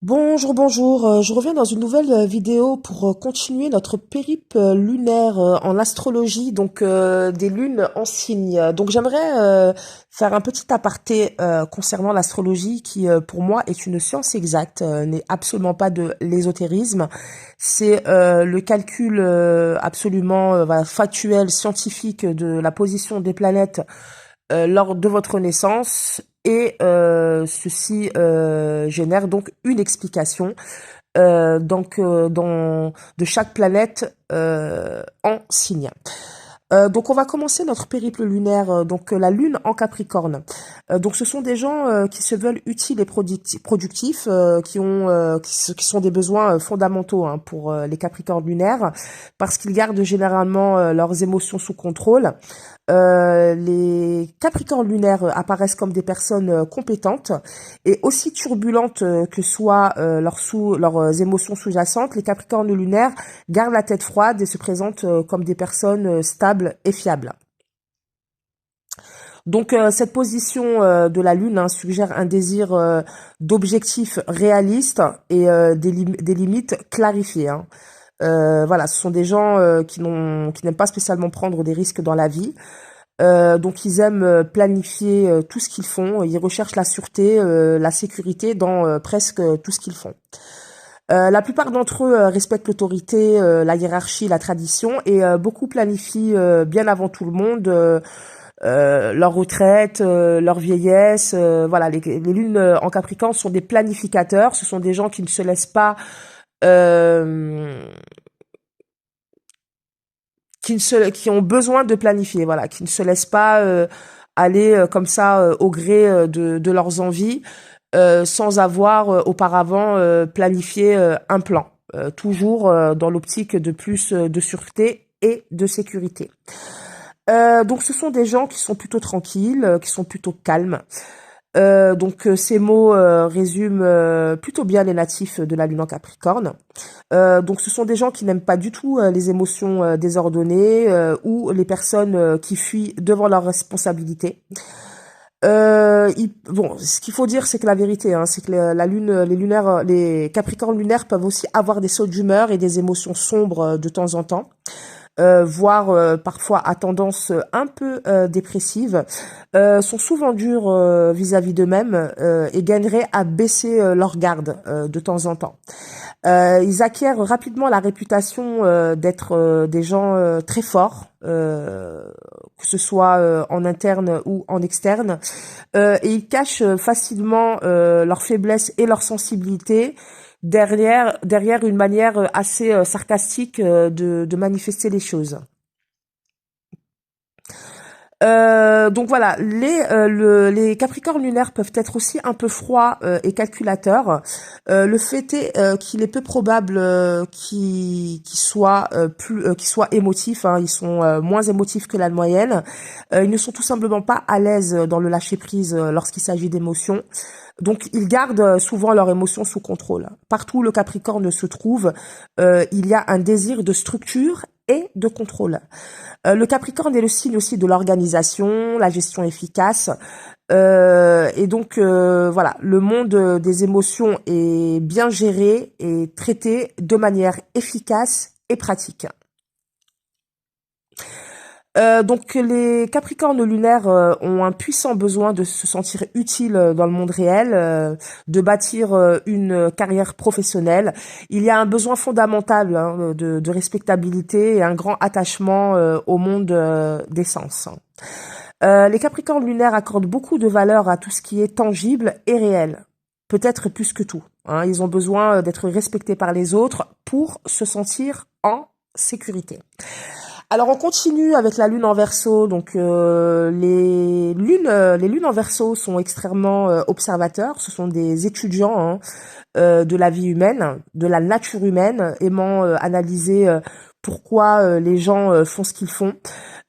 Bonjour, bonjour. Je reviens dans une nouvelle vidéo pour continuer notre périple lunaire en astrologie, donc des lunes en signe. Donc j'aimerais faire un petit aparté concernant l'astrologie qui, pour moi, est une science exacte, n'est absolument pas de l'ésotérisme. C'est le calcul absolument voilà, factuel, scientifique de la position des planètes lors de votre naissance et ceci génère donc une explication de chaque planète en signe. Donc on va commencer notre périple lunaire, la lune en Capricorne. Donc ce sont des gens qui se veulent utiles et productifs, qui sont des besoins fondamentaux hein, pour les Capricornes lunaires, parce qu'ils gardent généralement leurs émotions sous contrôle. Les Capricornes lunaires apparaissent comme des personnes compétentes et aussi turbulentes que soient leurs émotions sous-jacentes. Les Capricornes lunaires gardent la tête froide et se présentent comme des personnes stables et fiables. Donc cette position de la Lune hein, suggère un désir d'objectifs réalistes et des limites clarifiées. Hein. Voilà, ce sont des gens qui n'aiment pas spécialement prendre des risques dans la vie. Donc ils aiment planifier tout ce qu'ils font. Ils recherchent la sûreté, la sécurité dans presque tout ce qu'ils font. La plupart d'entre eux respectent l'autorité, la hiérarchie, la tradition et beaucoup planifient bien avant tout le monde leur retraite, leur vieillesse. Voilà, les lunes en Capricorne sont des planificateurs. Ce sont des gens qui ne se laissent pas euh, qui ont besoin de planifier, voilà, qui ne se laissent pas aller comme ça au gré de leurs envies, sans avoir auparavant planifié un plan, toujours dans l'optique de plus de sûreté et de sécurité. Donc ce sont des gens qui sont plutôt tranquilles, qui sont plutôt calmes. Ces mots résument plutôt bien les natifs de la Lune en Capricorne. Donc ce sont des gens qui n'aiment pas du tout les émotions désordonnées ou les personnes qui fuient devant leurs responsabilités. Bon, ce qu'il faut dire, c'est que la vérité, hein, c'est que la Lune, les Capricornes lunaires peuvent aussi avoir des sauts d'humeur et des émotions sombres de temps en temps. Voire parfois à tendance un peu dépressive, sont souvent durs vis-à-vis d'eux-mêmes et gagneraient à baisser leur garde de temps en temps. Ils acquièrent rapidement la réputation d'être des gens très forts, que ce soit en interne ou en externe, et ils cachent facilement leurs faiblesses et leur sensibilité derrière une manière assez sarcastique de manifester les choses. Donc voilà, les Capricornes lunaires peuvent être aussi un peu froids et calculateurs. Le fait est qu'il est peu probable qu'ils soient émotifs. Hein, ils sont moins émotifs que la moyenne. Ils ne sont tout simplement pas à l'aise dans le lâcher prise lorsqu'il s'agit d'émotions. Donc ils gardent souvent leurs émotions sous contrôle. Partout où le Capricorne se trouve, il y a un désir de structure et de contrôle. Le Capricorne est le signe aussi de l'organisation, la gestion efficace. Voilà, le monde des émotions est bien géré et traité de manière efficace et pratique. Donc les Capricornes lunaires ont un puissant besoin de se sentir utiles dans le monde réel, de bâtir une carrière professionnelle. Il y a un besoin fondamental hein, de respectabilité et un grand attachement au monde des sens. Les Capricornes lunaires accordent beaucoup de valeur à tout ce qui est tangible et réel, peut-être plus que tout. Hein. Ils ont besoin d'être respectés par les autres pour se sentir en sécurité. Alors on continue avec la lune en Verseau. Donc les lunes en Verseau sont extrêmement observateurs. Ce sont des étudiants hein, de la vie humaine, de la nature humaine, aimant analyser pourquoi les gens font ce qu'ils font.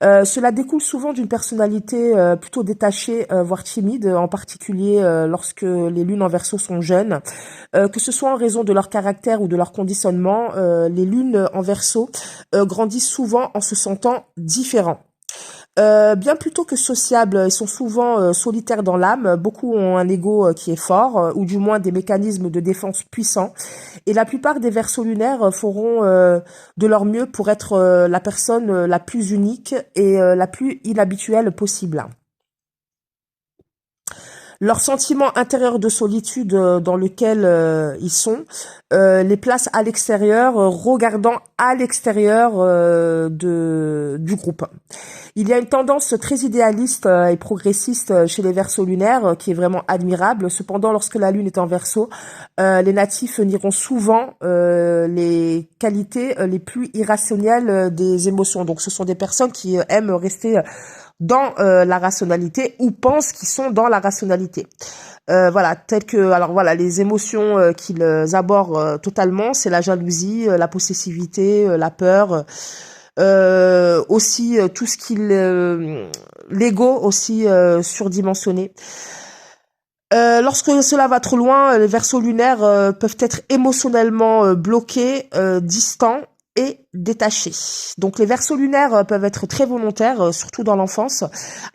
Cela découle souvent d'une personnalité plutôt détachée, voire timide, en particulier lorsque les lunes en Verseau sont jeunes. Que ce soit en raison de leur caractère ou de leur conditionnement, les lunes en Verseau grandissent souvent en se sentant différents. Bien plutôt que sociables, ils sont souvent solitaires dans l'âme. Beaucoup ont un ego qui est fort, ou du moins des mécanismes de défense puissants. Et la plupart des Verseaux lunaires feront de leur mieux pour être la personne la plus unique et la plus inhabituelle possible. Leur sentiment intérieur de solitude dans lequel ils sont les place à l'extérieur, regardant à l'extérieur du groupe. Il y a une tendance très idéaliste et progressiste chez les Verseaux lunaires qui est vraiment admirable. Cependant, lorsque la Lune est en Verseau, les natifs nieront souvent les qualités les plus irrationnelles des émotions. Donc, ce sont des personnes qui aiment rester dans la rationalité ou pensent qu'ils sont dans la rationalité. Voilà, tel que, alors voilà, les émotions qu'ils abordent totalement, c'est la jalousie, la possessivité, la peur, aussi tout ce qu'il, l'ego aussi surdimensionné. Lorsque cela va trop loin, les Verseaux lunaires peuvent être émotionnellement bloqués, distants et détachés. Donc les Verseaux lunaires peuvent être très volontaires, surtout dans l'enfance.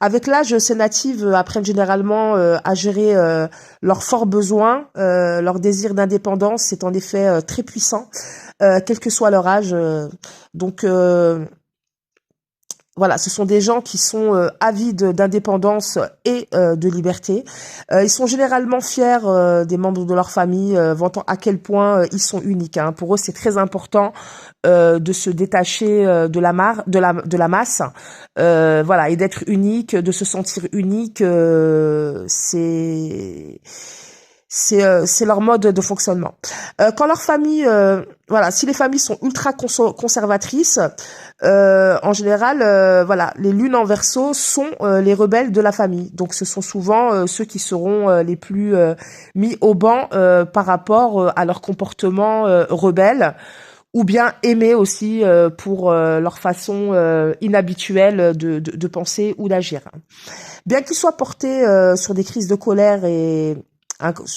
Avec l'âge, ces natives apprennent généralement à gérer leurs forts besoins. Leur désir d'indépendance est en effet très puissant, quel que soit leur âge. Donc voilà, ce sont des gens qui sont avides d'indépendance et de liberté. Ils sont généralement fiers des membres de leur famille, vantant à quel point ils sont uniques. Hein. Pour eux, c'est très important de se détacher de la masse, voilà, et d'être unique, de se sentir unique. C'est leur mode de fonctionnement. Quand leur famille, voilà, si les familles sont ultra conservatrices, en général, voilà, les lunes en Verseau sont les rebelles de la famille. Donc, ce sont souvent ceux qui seront les plus mis au banc par rapport à leur comportement rebelle, ou bien aimés aussi pour leur façon inhabituelle de penser ou d'agir. Bien qu'ils soient portés sur des crises de colère et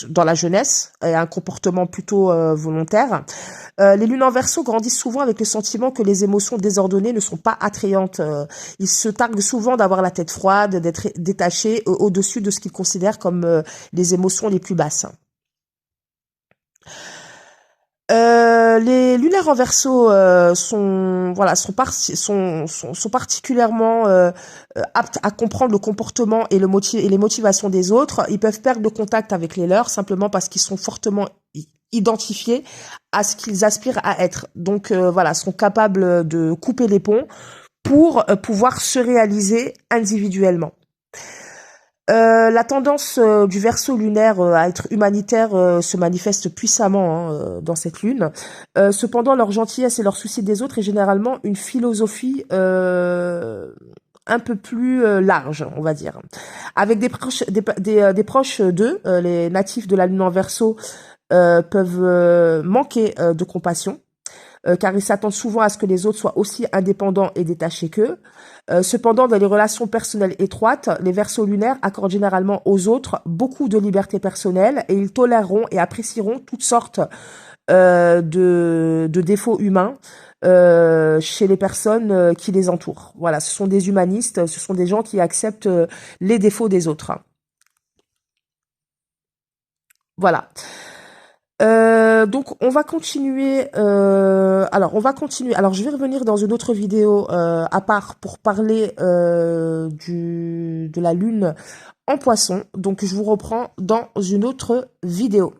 dans la jeunesse et un comportement plutôt volontaire. Les lunes en Verseau grandissent souvent avec le sentiment que les émotions désordonnées ne sont pas attrayantes. Ils se targuent souvent d'avoir la tête froide, d'être détachés au-dessus de ce qu'ils considèrent comme les émotions les plus basses. Les lunaires en Verseau sont particulièrement aptes à comprendre le comportement et les motivations des autres. Ils peuvent perdre le contact avec les leurs simplement parce qu'ils sont fortement identifiés à ce qu'ils aspirent à être. Donc voilà, sont capables de couper les ponts pour pouvoir se réaliser individuellement. La tendance du Verseau lunaire à être humanitaire se manifeste puissamment dans cette lune. Cependant, leur gentillesse et leur souci des autres est généralement une philosophie un peu plus large, on va dire. Avec des proches d'eux, les natifs de la lune en Verseau peuvent manquer de compassion. Car ils s'attendent souvent à ce que les autres soient aussi indépendants et détachés qu'eux. Cependant, dans les relations personnelles étroites, les Verseaux lunaires accordent généralement aux autres beaucoup de liberté personnelle et ils toléreront et apprécieront toutes sortes de défauts humains chez les personnes qui les entourent. Voilà, ce sont des humanistes, ce sont des gens qui acceptent les défauts des autres. Voilà. Donc on va continuer. Alors on va continuer. Alors je vais revenir dans une autre vidéo à part pour parler de la lune en Poisson. Donc je vous reprends dans une autre vidéo.